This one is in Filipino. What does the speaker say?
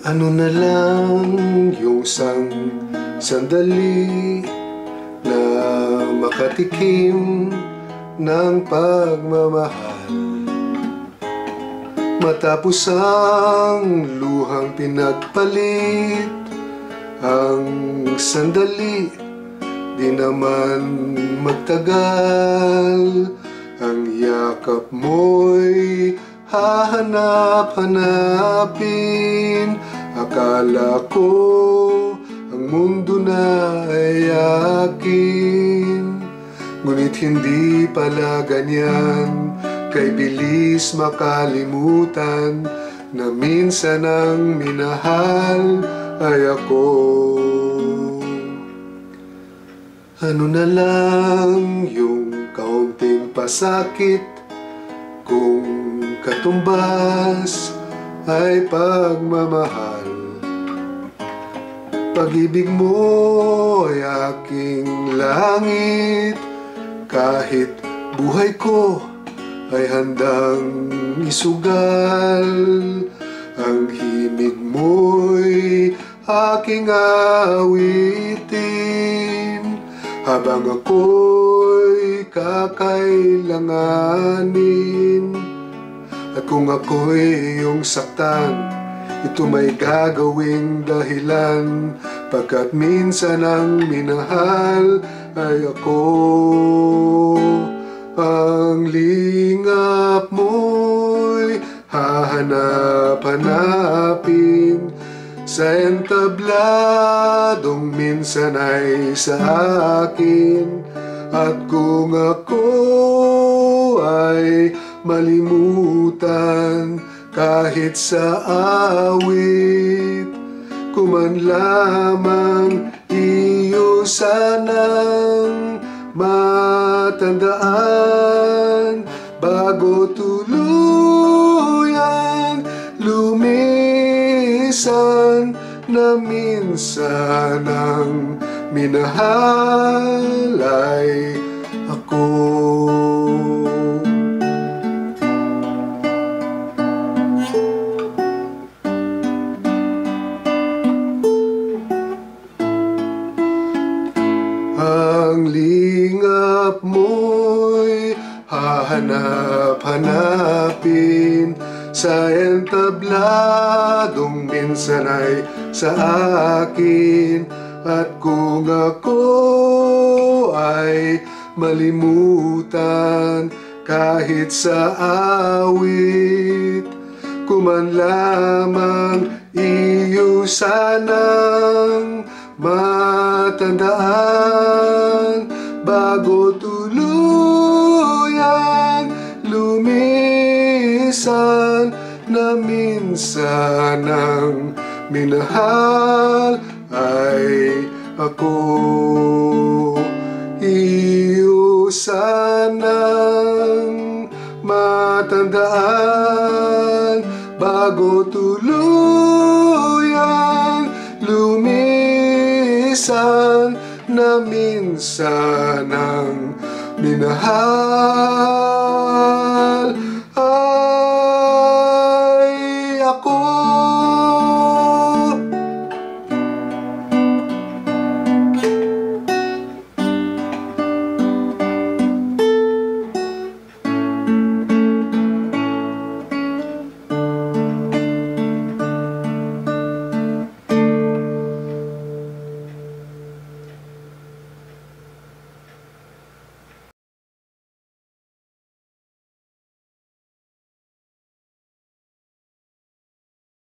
Ano na lang yung sandali na makatikim ng pagmamahal, matapos ang luhang pinagpalit. Ang sandali di naman magtagal, ang yakap mo'y hahanap-hanapin. Akala ko ang mundo na ay akin, ngunit hindi pala ganyan. Kay bilis makalimutan na minsan ang minahal ay ako. Ano na lang yung kaunting pasakit kung katumbas ay pagmamahal. Pag-ibig mo ay aking langit, kahit buhay ko ay handang isugal. Ang himig mo'y aking awitin, habang ako'y kakailanganin. At kung ako'y iyong saktan, ito may gagawing dahilan, pagkat minsan ang minahal ay ako. Ang lingap mo'y hahanap-hanapin sa entabladong minsan ay sa akin. At kung ako ay malimutan kahit sa awit, kuman lamang iyo sanang matandaan, bago tuluyang lumisan, na minsan ang minahal ay ako. Ang lingap mo'y hahanap-hanapin sa entabladong minsan ay sa akin. At kung ako ay malimutan kahit sa awit, kuman lamang iyo sanang matandaan, bago tuluyang lumisan, na minsan ang minahal ay ako. Iyo sanang matandaan, bago tuluyang lumisan, na minsan ang minahal